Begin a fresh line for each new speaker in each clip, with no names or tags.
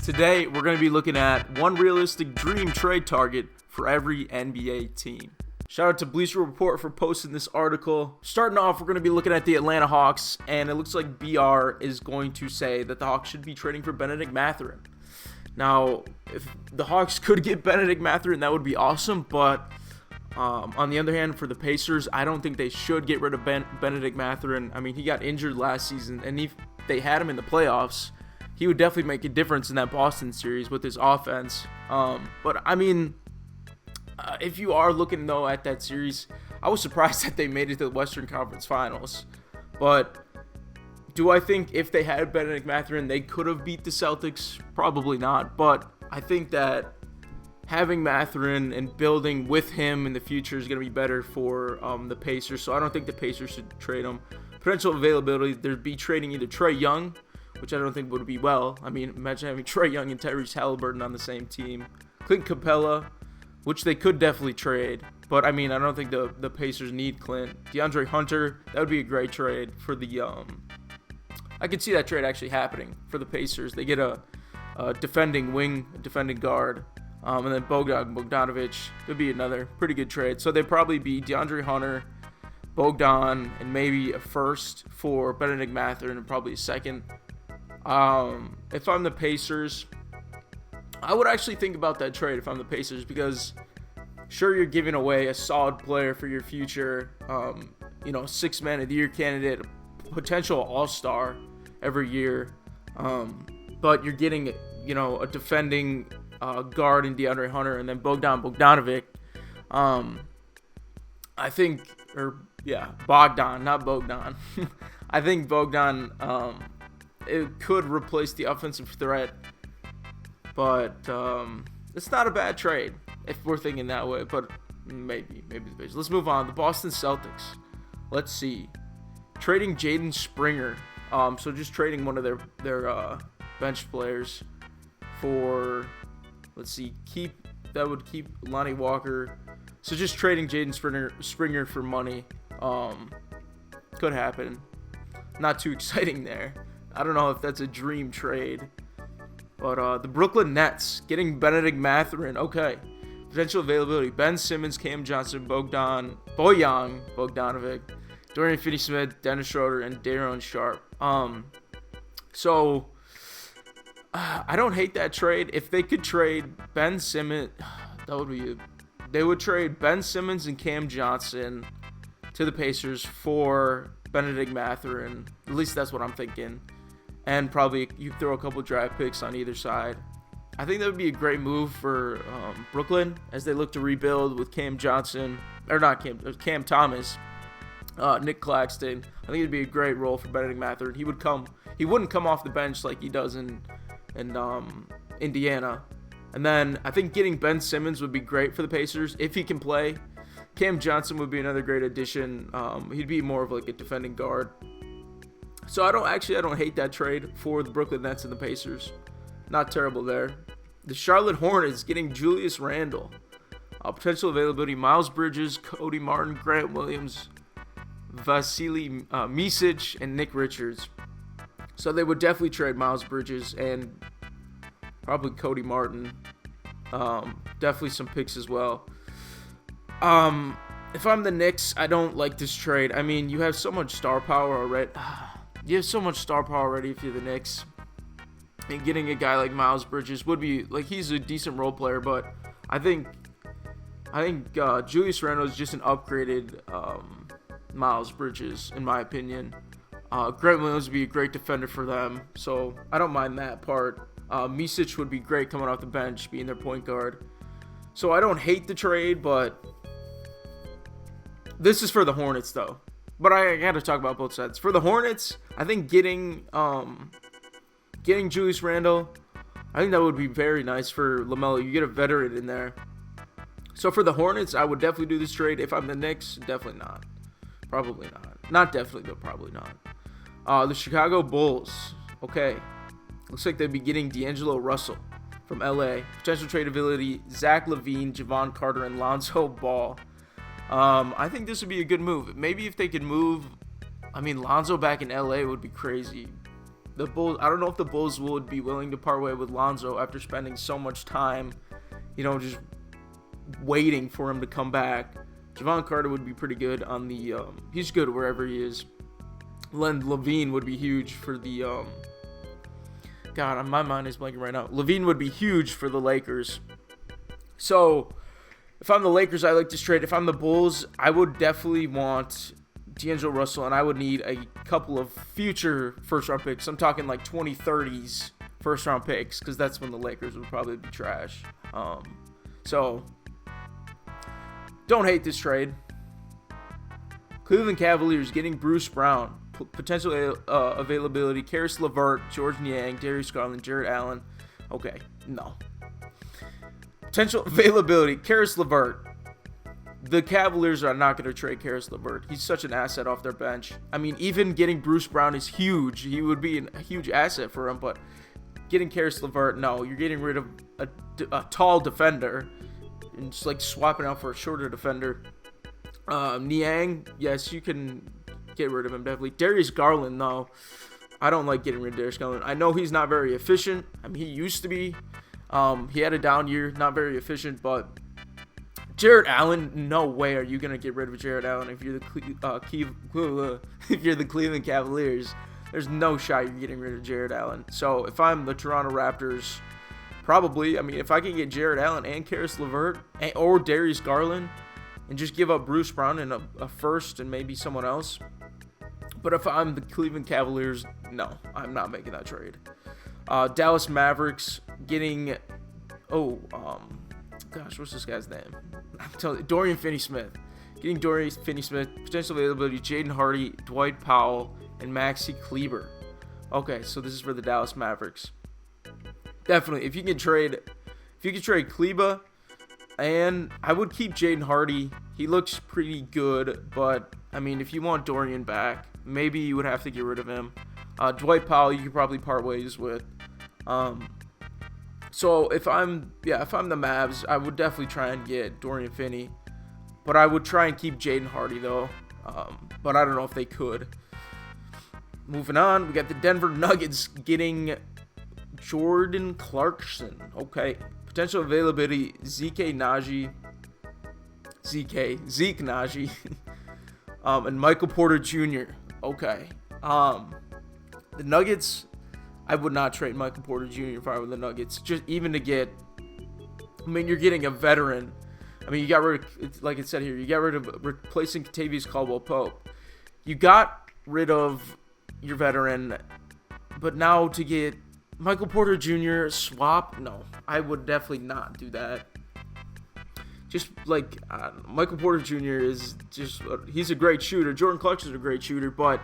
Today, we're going to be looking at one realistic dream trade target for every NBA team. Shout out to Bleacher Report for posting this article. Starting off, we're going to be looking at the Atlanta Hawks, and it looks like BR is going to say that the Hawks should be trading for Benedict Mathurin. Now, if the Hawks could get Benedict Mathurin, that would be awesome, but on the other hand, for the Pacers, I don't think they should get rid of Benedict Mathurin. I mean, he got injured last season, and if they had him in the playoffs, he would definitely make a difference in that Boston series with his offense. But, I mean, if you are looking, though, at that series, I was surprised that they made it to the Western Conference Finals. But do I think if they had Benedict Mathurin, they could have beat the Celtics? Probably not. But I think that having Mathurin and building with him in the future is going to be better for the Pacers. So I don't think the Pacers should trade him. Potential availability, they'd be trading either Trae Young, which I don't think would be well. I mean, imagine having Trae Young and Tyrese Halliburton on the same team. Clint Capella, which they could definitely trade. But, I mean, I don't think the Pacers need Clint. DeAndre Hunter, that would be a great trade for the I could see that trade actually happening for the Pacers. They get a defending wing, a defending guard, and then Bogdanovic would be another pretty good trade. So they'd probably be DeAndre Hunter, Bogdan, and maybe a first for Benedict Mathurin and probably a second. If I'm the Pacers, I would actually think about that trade if I'm the Pacers, because sure, you're giving away a solid player for your future, sixth man of the year candidate, potential all-star every year, but you're getting, a defending guard in DeAndre Hunter and then Bogdanovic. Bogdan, not Bogdan. I think Bogdan, it could replace the offensive threat, but it's not a bad trade if we're thinking that way, but maybe the Pacers. Let's move on. The Boston Celtics. Let's see. Trading Jaden Springer. So just trading one of their bench players for, that would keep Lonnie Walker. So just trading Jaden Springer for money could happen. Not too exciting there. I don't know if that's a dream trade. But the Brooklyn Nets getting Benedict Mathurin. Okay. Potential availability: Ben Simmons, Cam Johnson, Bojan Bogdanovic, Dorian Finney-Smith, Dennis Schroeder, and Daron Sharp. So I don't hate that trade. If they could trade Ben Simmons, they would trade Ben Simmons and Cam Johnson to the Pacers for Benedict Mathurin. At least that's what I'm thinking. And probably you throw a couple draft picks on either side. I think that would be a great move for Brooklyn as they look to rebuild with Cam Thomas, Nick Claxton. I think it'd be a great role for Benedict Mathurin. He wouldn't come off the bench like he does in Indiana. And then I think getting Ben Simmons would be great for the Pacers if he can play. Cam Johnson would be another great addition. He'd be more of like a defending guard. So I don't hate that trade for the Brooklyn Nets and the Pacers. Not terrible there. The Charlotte Hornets getting Julius Randle. Potential availability: Miles Bridges, Cody Martin, Grant Williams, Vasily Micic, and Nick Richards. So they would definitely trade Miles Bridges and probably Cody Martin. Definitely some picks as well. If I'm the Knicks, I don't like this trade. I mean, you have so much star power already. If you're the Knicks. And getting a guy like Miles Bridges would be, he's a decent role player, but I think Julius Randle is just an upgraded Miles Bridges, in my opinion. Grant Williams would be a great defender for them, so I don't mind that part. Micic would be great coming off the bench, being their point guard. So I don't hate the trade, but this is for the Hornets, though. But I got to talk about both sides. For the Hornets, I think getting Julius Randle, I think that would be very nice for LaMelo. You get a veteran in there. So for the Hornets, I would definitely do this trade. If I'm the Knicks, definitely not. Probably not. Not definitely, but probably not. The Chicago Bulls. Okay. Looks like they'd be getting D'Angelo Russell from LA. Potential trade ability: Zach LaVine, Javon Carter, and Lonzo Ball. I think this would be a good move. Maybe if they could move, Lonzo back in LA would be crazy. the Bulls. I don't know if the Bulls would be willing to part way with Lonzo after spending so much time, just waiting for him to come back. Javon Carter would be pretty good on the. He's good wherever he is. Len Levine would be huge for the. God, my mind is blanking right now. Levine would be huge for the Lakers. So, if I'm the Lakers, I like this trade. If I'm the Bulls, I would definitely want D'Angelo Russell, and I would need a couple of future first-round picks. I'm talking like 2030s first-round picks, because that's when the Lakers would probably be trash. So, don't hate this trade. Cleveland Cavaliers getting Bruce Brown. Potential availability: Karis LeVert, George Niang, Darius Garland, Jarrett Allen. Okay, no. Potential availability: Karis LeVert. The Cavaliers are not going to trade Karis LeVert. He's such an asset off their bench. I mean, even getting Bruce Brown is huge. He would be a huge asset for him, but getting Karis LeVert, no. You're getting rid of a tall defender and just like swapping out for a shorter defender. Niang, yes, you can get rid of him, definitely. Darius Garland, though, I don't like getting rid of Darius Garland. I know he's not very efficient. I mean, he used to be. He had a down year, not very efficient, but Jarrett Allen, no way are you going to get rid of Jarrett Allen if you're the Cleveland Cavaliers. There's no shot you're getting rid of Jarrett Allen. So if I'm the Toronto Raptors, probably, I mean, if I can get Jarrett Allen and Karis LeVert or Darius Garland and just give up Bruce Brown and a first and maybe someone else. But if I'm the Cleveland Cavaliers, no, I'm not making that trade. Dallas Mavericks getting, what's this guy's name? I'm telling you, Dorian Finney-Smith. Getting Dorian Finney-Smith, potential availability: Jaden Hardy, Dwight Powell, and Maxi Kleber. Okay, so this is for the Dallas Mavericks. Definitely, if you can trade Kleber, and I would keep Jaden Hardy. He looks pretty good, but I mean, if you want Dorian back, maybe you would have to get rid of him. Dwight Powell, you could probably part ways with. So if I'm the Mavs, I would definitely try and get Dorian Finney, but I would try and keep Jaden Hardy though. But I don't know if they could. Moving on, we got the Denver Nuggets getting Jordan Clarkson. Okay, potential availability: Zeke Nnaji, and Michael Porter Jr. Okay. The Nuggets, I would not trade Michael Porter Jr. if I were the Nuggets. Just even to get, I mean, you're getting a veteran. I mean, you got rid of, like it said here, you got rid of replacing Kentavious Caldwell-Pope. You got rid of your veteran, but now to get Michael Porter Jr. swap, no, I would definitely not do that. Just like Michael Porter Jr. is just, he's a great shooter. Jordan Clarkson's a great shooter, but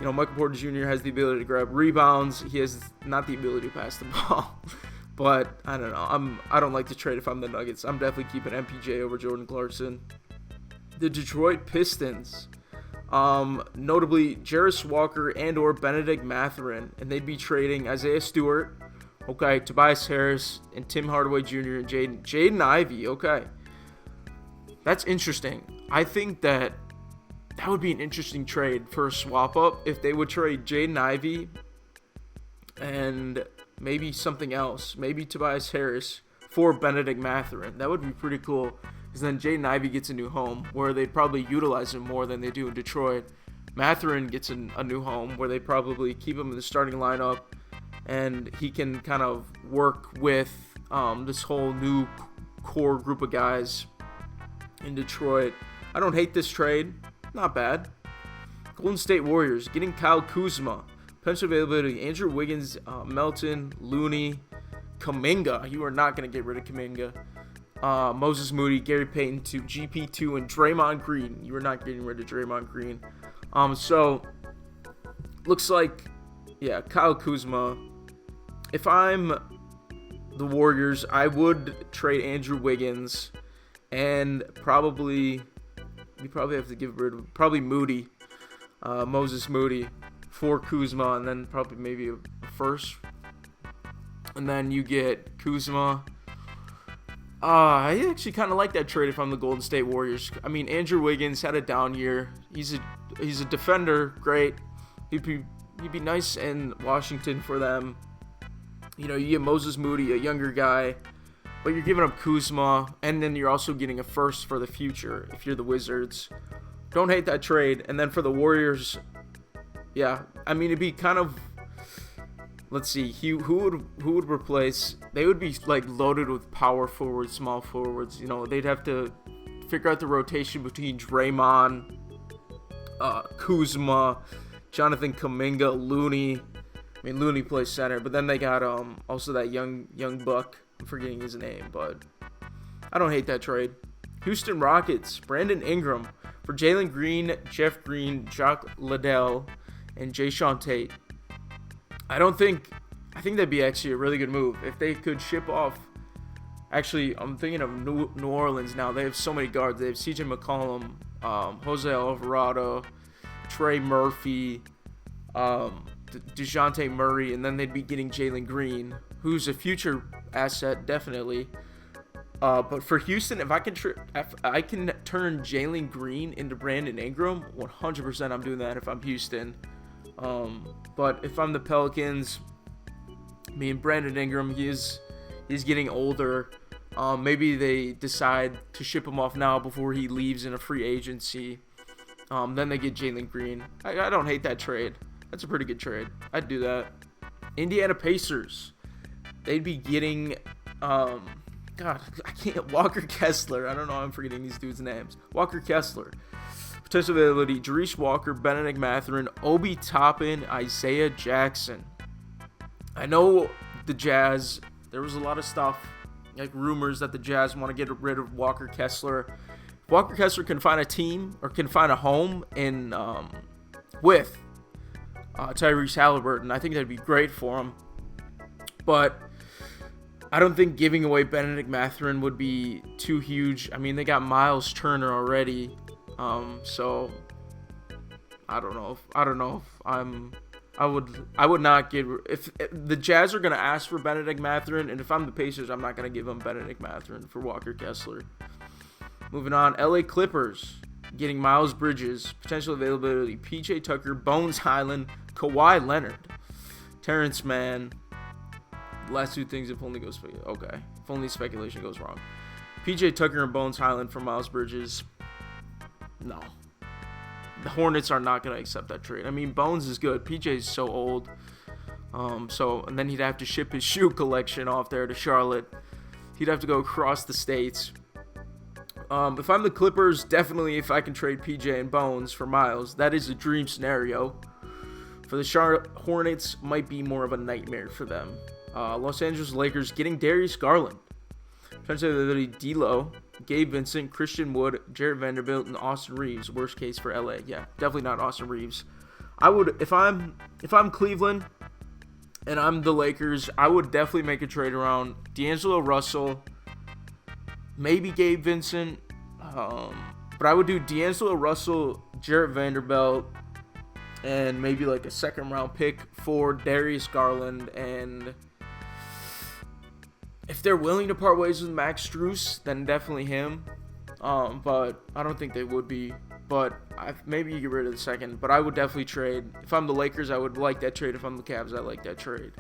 Michael Porter Jr. has the ability to grab rebounds. He has not the ability to pass the ball. But I don't know. I don't like to trade if I'm the Nuggets. I'm definitely keeping MPJ over Jordan Clarkson. The Detroit Pistons, notably Jarris Walker and or Benedict Mathurin, and they'd be trading Isaiah Stewart, okay, Tobias Harris, and Tim Hardaway Jr. and Jaden Ivey. Okay, that's interesting. I think that would be an interesting trade for a swap up if they would trade Jaden Ivey and maybe something else, maybe Tobias Harris for Benedict Mathurin. That would be pretty cool, because then Jaden Ivey gets a new home where they probably utilize him more than they do in Detroit. Mathurin gets a new home where they probably keep him in the starting lineup, and he can kind of work with this whole new core group of guys in Detroit. I don't hate this trade. Not bad. Golden State Warriors getting Kyle Kuzma. Potential availability: Andrew Wiggins, Melton, Looney, Kuminga. You are not going to get rid of Kuminga. Moses Moody, Gary Payton 2, GP2, and Draymond Green. You are not getting rid of Draymond Green. So looks like, yeah, Kyle Kuzma. If I'm the Warriors, I would trade Andrew Wiggins, and you probably have to give rid of Moody, Moses Moody, for Kuzma, and then probably maybe a first. And then you get Kuzma. I actually kind of like that trade if I'm the Golden State Warriors. I mean, Andrew Wiggins had a down year. He's a defender, great. He'd be, he'd be nice in Washington for them. You know, you get Moses Moody, a younger guy, but you're giving up Kuzma, and then you're also getting a first for the future if you're the Wizards. Don't hate that trade. And then for the Warriors, yeah, I mean, it'd be kind of, let's see, who would replace? They would be like loaded with power forwards, small forwards. You know, they'd have to figure out the rotation between Draymond, Kuzma, Jonathan Kuminga, Looney. I mean, Looney plays center, but then they got also that young buck. I'm forgetting his name, but I don't hate that trade. Houston Rockets, Brandon Ingram for Jalen Green, Jeff Green, Jock Liddell, and Jayshawn Tate. I think that'd be actually a really good move if they could ship off. Actually, I'm thinking of New Orleans now. They have so many guards. They have CJ McCollum, Jose Alvarado, Trey Murphy, DeJounte Murray, and then they'd be getting Jalen Green, who's a future asset, definitely. But for Houston, if I can turn Jalen Green into Brandon Ingram, 100% I'm doing that if I'm Houston. But if I'm the Pelicans, I mean, Brandon Ingram, he's getting older. Maybe they decide to ship him off now before he leaves in a free agency. Then they get Jalen Green. I don't hate that trade. That's a pretty good trade. I'd do that. Indiana Pacers. They'd be getting, Walker Kessler. I don't know. I'm forgetting these dudes' names. Walker Kessler. Potential availability: Jerice Walker, Benedict Mathurin, Obi Toppin, Isaiah Jackson. I know the Jazz, there was a lot of stuff, like rumors that the Jazz want to get rid of Walker Kessler. If Walker Kessler can find a team or can find a home in with Tyrese Halliburton, I think that'd be great for him. But I don't think giving away Benedict Mathurin would be too huge. I mean, they got Miles Turner already. So I don't know if I would not give, if the Jazz are going to ask for Benedict Mathurin, and if I'm the Pacers, I'm not going to give them Benedict Mathurin for Walker Kessler. Moving on, LA Clippers getting Miles Bridges, potential availability: PJ Tucker, Bones Highland, Kawhi Leonard, Terrence Mann. Last two things, if only speculation goes wrong. PJ Tucker and Bones Highland for Miles Bridges. No. The Hornets are not going to accept that trade. I mean, Bones is good. PJ is so old. And then he'd have to ship his shoe collection off there to Charlotte. He'd have to go across the states. If I'm the Clippers, definitely if I can trade PJ and Bones for Miles, that is a dream scenario. For the Charlotte Hornets, might be more of a nightmare for them. Los Angeles Lakers getting Darius Garland. Potentially D'Lo, Gabe Vincent, Christian Wood, Jarrett Vanderbilt, and Austin Reeves. Worst case for LA. Yeah, definitely not Austin Reeves. I would, if I'm Cleveland and I'm the Lakers, I would definitely make a trade around D'Angelo Russell, maybe Gabe Vincent, but I would do D'Angelo Russell, Jarrett Vanderbilt, and maybe like a second round pick for Darius Garland. And if they're willing to part ways with Max Strus, then definitely him. But I don't think they would be. But maybe you get rid of the second. But I would definitely trade. If I'm the Lakers, I would like that trade. If I'm the Cavs, I like that trade.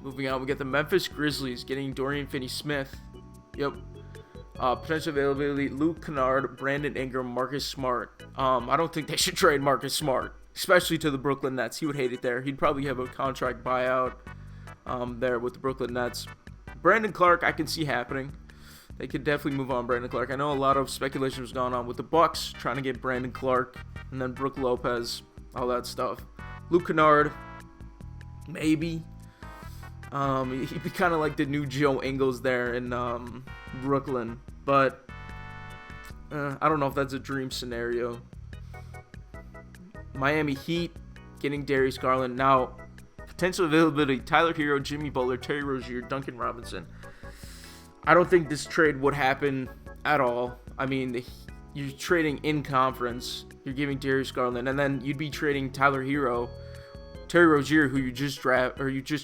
Moving on, we get the Memphis Grizzlies getting Dorian Finney-Smith. Yep. Potential availability: Luke Kennard, Brandon Ingram, Marcus Smart. I don't think they should trade Marcus Smart, especially to the Brooklyn Nets. He would hate it there. He'd probably have a contract buyout there with the Brooklyn Nets. Brandon Clark, I can see happening. They could definitely move on Brandon Clark. I know a lot of speculation was going on with the Bucks trying to get Brandon Clark and then Brook Lopez, all that stuff. Luke Kennard, maybe. He'd be kind of like the new Joe Ingles there in Brooklyn, but I don't know if that's a dream scenario. Miami Heat getting Darius Garland. Now, potential availability: Tyler Hero, Jimmy Butler, Terry Rozier, Duncan Robinson. I don't think this trade would happen at all. I mean, you're trading in conference. You're giving Darius Garland, and then you'd be trading Tyler Hero, Terry Rozier, who you just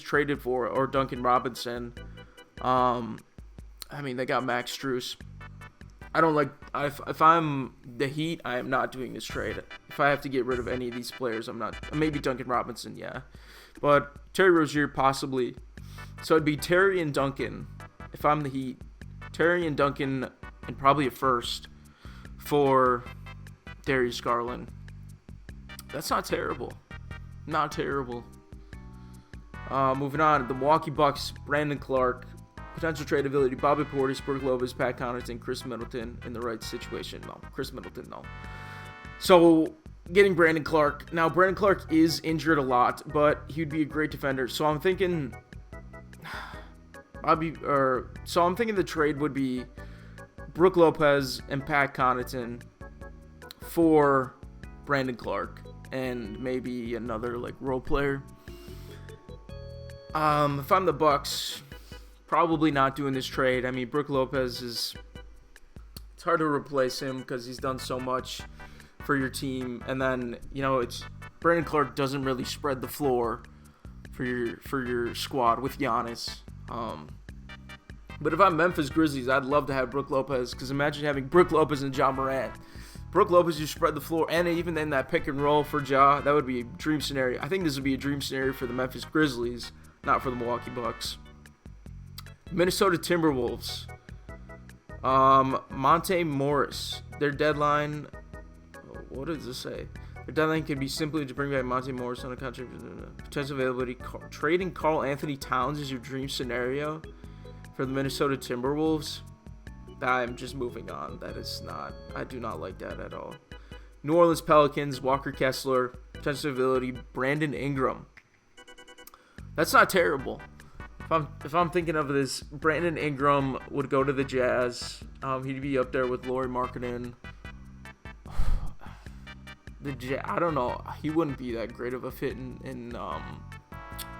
traded for, or Duncan Robinson. I mean, they got Max Strus. I don't like if I'm the Heat, I am not doing this trade. If I have to get rid of any of these players, I'm not. Maybe Duncan Robinson, yeah, but Terry Rozier possibly. So it'd be Terry and Duncan if I'm the Heat. Terry and Duncan and probably a first for Darius Garland. That's not terrible. Not terrible. Moving on, the Milwaukee Bucks, Brandon Clark. Potential trade ability, Bobby Portis, Brook Lopez, Pat Connaughton, Chris Middleton in the right situation. No, Chris Middleton, no. So, getting Brandon Clark. Now, Brandon Clark is injured a lot, but he'd be a great defender. So, I'm thinking the trade would be Brook Lopez and Pat Connaughton for Brandon Clark and maybe another, like, role player. If I'm the Bucks, probably not doing this trade. I mean, Brook Lopez it's hard to replace him because he's done so much for your team. And then, it's Brandon Clark doesn't really spread the floor for your squad with Giannis. But if I'm Memphis Grizzlies, I'd love to have Brook Lopez, because imagine having Brook Lopez and Ja Morant. Brook Lopez, you spread the floor, and even in that pick and roll for Ja, that would be a dream scenario. I think this would be a dream scenario for the Memphis Grizzlies, not for the Milwaukee Bucks. Minnesota Timberwolves. Monte Morris. Their deadline. What does this say? Their deadline could be simply to bring back Monte Morris on a contract. Potential availability. Trading Karl Anthony Towns is your dream scenario for the Minnesota Timberwolves. I'm just moving on. That is not. I do not like that at all. New Orleans Pelicans. Walker Kessler. Potential availability. Brandon Ingram. That's not terrible. If I'm thinking of this, Brandon Ingram would go to the Jazz. He'd be up there with Lauri Markkanen. I don't know. He wouldn't be that great of a fit in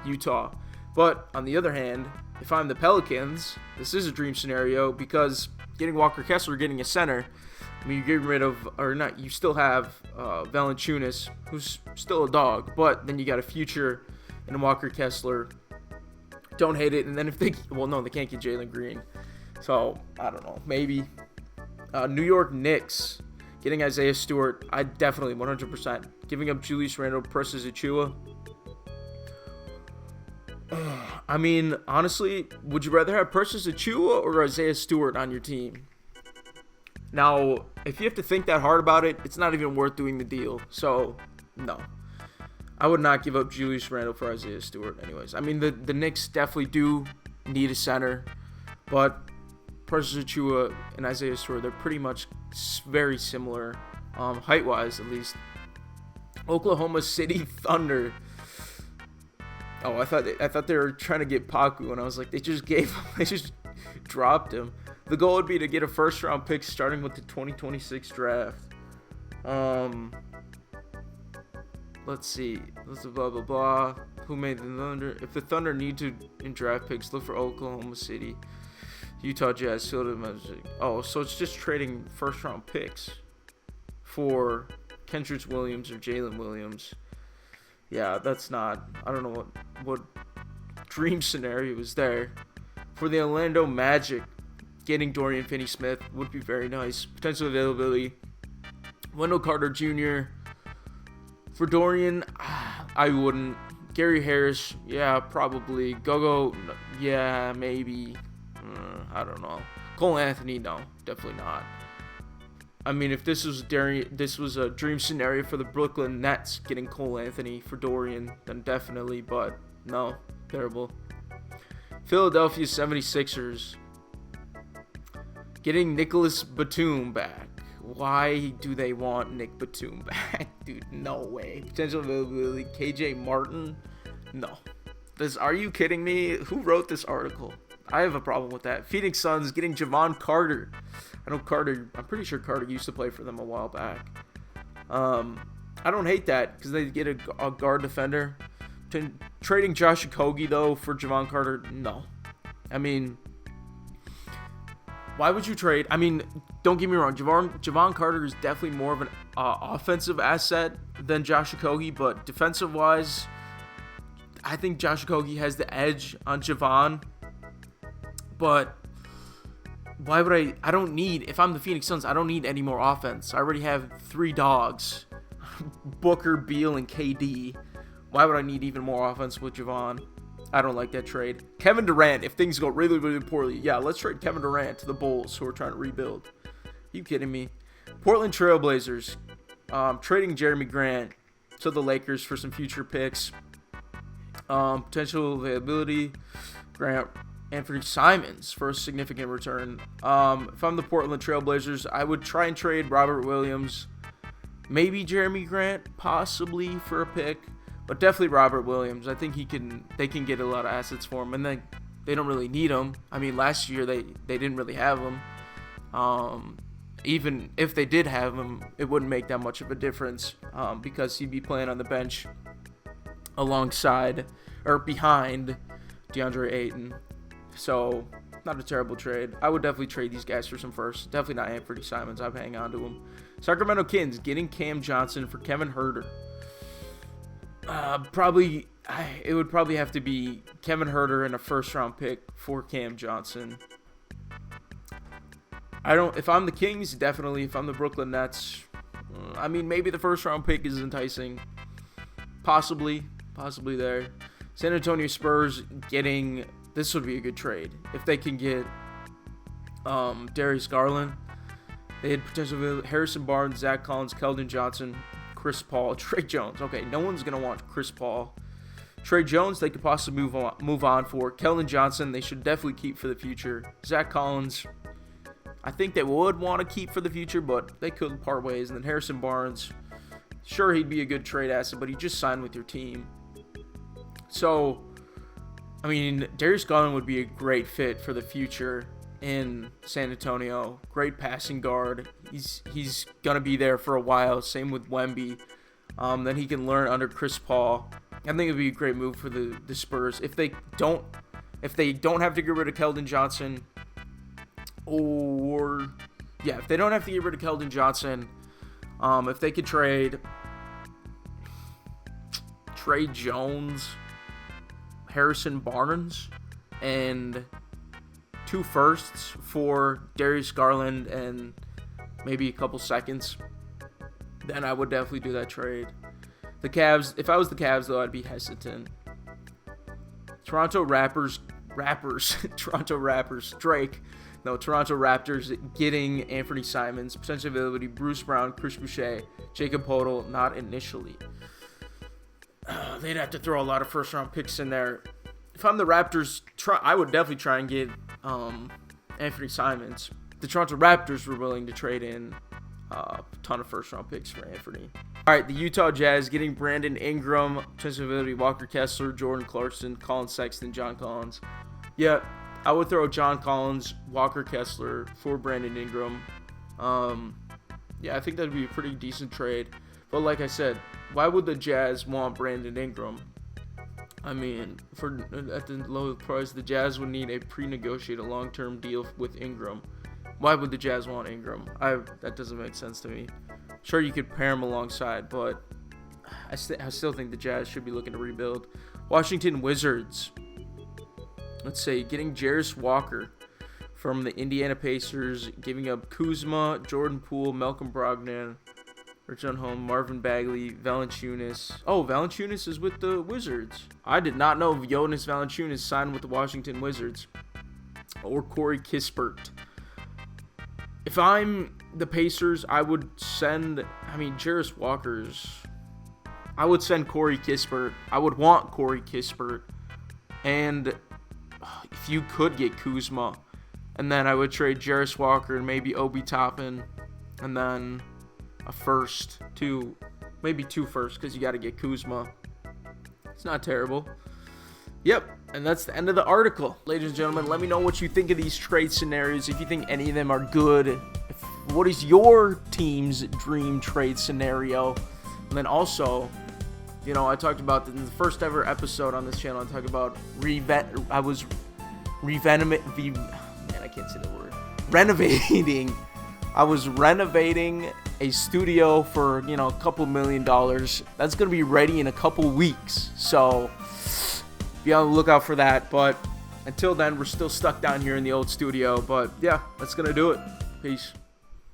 Utah. But on the other hand, if I'm the Pelicans, this is a dream scenario, because getting Walker Kessler, getting a center, I mean, you get rid of, or not, you still have Valanciunas, who's still a dog, but then you got a future in Walker Kessler. Don't hate it. And then they can't get Jalen Green. So, I don't know. Maybe. New York Knicks. Getting Isaiah Stewart. I definitely, 100%. Giving up Julius Randle, Precious Achiuwa. I mean, honestly, would you rather have Precious Achiuwa or Isaiah Stewart on your team? Now, if you have to think that hard about it, it's not even worth doing the deal. So, no. I would not give up Julius Randle for Isaiah Stewart anyways. I mean, the Knicks definitely do need a center, but Precious Achiuwa and Isaiah Stewart, they're pretty much very similar, height-wise at least. Oklahoma City Thunder. Oh, I thought they were trying to get Paku, and I was like, they just dropped him. The goal would be to get a first-round pick starting with the 2026 draft. Let's see. Let's blah, blah, blah. Who made the Thunder? If the Thunder need to in draft picks, look for Oklahoma City, Utah Jazz, Philadelphia. Oh, so it's just trading first-round picks for Kendrick Williams or Jalen Williams. Yeah, that's not. I don't know what dream scenario is there. For the Orlando Magic, getting Dorian Finney-Smith would be very nice. Potential availability. Wendell Carter Jr. For Dorian, I wouldn't. Gary Harris, yeah, probably. Gogo, yeah, maybe. I don't know. Cole Anthony, no, definitely not. I mean, if this was a dream scenario for the Brooklyn Nets, getting Cole Anthony for Dorian, then definitely, but no, terrible. Philadelphia 76ers, getting Nicholas Batum back. Why do they want Nick Batum back? Dude, no way. Potential availability, KJ Martin? No. Are you kidding me? Who wrote this article? I have a problem with that. Phoenix Suns getting Javon Carter. I'm pretty sure Carter used to play for them a while back. I don't hate that because they get a guard defender. Trading Josh Okogie, though, for Javon Carter, no. I mean, why would you trade? I mean, don't get me wrong. Javon Carter is definitely more of an offensive asset than Josh Okogie, but defensive-wise, I think Josh Okogie has the edge on Javon. But why would I don't need, if I'm the Phoenix Suns, I don't need any more offense. I already have 3 dogs, Booker, Beal, and KD. Why would I need even more offense with Javon? I don't like that trade. Kevin Durant, if things go really, really poorly, yeah, let's trade Kevin Durant to the Bulls, who are trying to rebuild. You kidding me? Portland Trailblazers, trading Jeremy Grant to the Lakers for some future picks. Potential availability, Grant, Anthony Simons for a significant return. If I'm the Portland Trailblazers, I would try and trade Robert Williams, maybe Jeremy Grant, possibly for a pick. But definitely Robert Williams. I think they can get a lot of assets for him. And then they don't really need him. I mean, last year they didn't really have him. Even if they did have him, it wouldn't make that much of a difference because he'd be playing on the bench alongside or behind DeAndre Ayton. So, not a terrible trade. I would definitely trade these guys for some firsts. Definitely not Anthony Simons. I'd hang on to him. Sacramento Kings getting Cam Johnson for Kevin Huerter. It would probably have to be Kevin Huerter and a first-round pick for Cam Johnson. If I'm the Kings, definitely. If I'm the Brooklyn Nets, I mean, maybe the first-round pick is enticing. Possibly there. San Antonio Spurs this would be a good trade. If they can get Darius Garland, they had potential Harrison Barnes, Zach Collins, Keldon Johnson, Chris Paul, Trey Jones. Okay, no one's going to want Chris Paul. Trey Jones, they could possibly move on for. Keldon Johnson, they should definitely keep for the future. Zach Collins, I think they would want to keep for the future, but they could part ways. And then Harrison Barnes, sure, he'd be a good trade asset, but he just signed with your team. So, I mean, Darius Garland would be a great fit for the future in San Antonio. Great passing guard. He's going to be there for a while. Same with Wemby. Then he can learn under Chris Paul. I think it would be a great move for the Spurs. If they don't have to get rid of Keldon Johnson, if they don't have to get rid of Keldon Johnson, if they could trade Trey Jones, Harrison Barnes, and 2 firsts for Darius Garland and maybe a couple seconds, then I would definitely do that trade. The Cavs, if I was the Cavs, though, I'd be hesitant. Toronto Raptors, getting Anthony Simons, potential availability, Bruce Brown, Chris Boucher, Jacob Poeltl, not initially. They'd have to throw a lot of first-round picks in there. If I'm the Raptors, I would definitely try and get Anthony Simons. The Toronto Raptors were willing to trade in a ton of first-round picks for Anthony. All right, the Utah Jazz getting Brandon Ingram, potential availability, Walker Kessler, Jordan Clarkson, Colin Sexton, John Collins. Yeah, I would throw John Collins, Walker Kessler for Brandon Ingram. I think that would be a pretty decent trade. But like I said, why would the Jazz want Brandon Ingram? I mean, at the low price, the Jazz would need a pre-negotiated long-term deal with Ingram. Why would the Jazz want Ingram? That doesn't make sense to me. Sure, you could pair him alongside, but I still think the Jazz should be looking to rebuild. Washington Wizards. Let's say getting Jarris Walker from the Indiana Pacers, giving up Kuzma, Jordan Poole, Malcolm Brogdon, Richard Holmes, Marvin Bagley, Valanciunas. Oh, Valanciunas is with the Wizards. I did not know Jonas Valanciunas signed with the Washington Wizards. Or Corey Kispert. If I'm the Pacers, I would send, Jarris Walker's. I would send Corey Kispert. I would want Corey Kispert. And if you could get Kuzma. And then I would trade Jarris Walker and maybe Obi Toppin. And then a first, maybe 2 firsts, because you got to get Kuzma. It's not terrible. Yep, and that's the end of the article. Ladies and gentlemen, let me know what you think of these trade scenarios, if you think any of them are good. What is your team's dream trade scenario? And then also, I talked about in the first ever episode on this channel, I talked about renovating. I was renovating a studio for, a couple $1 million. That's going to be ready in a couple weeks. So be on the lookout for that. But Until then, we're still stuck down here in the old studio, but yeah, that's gonna do it. Peace.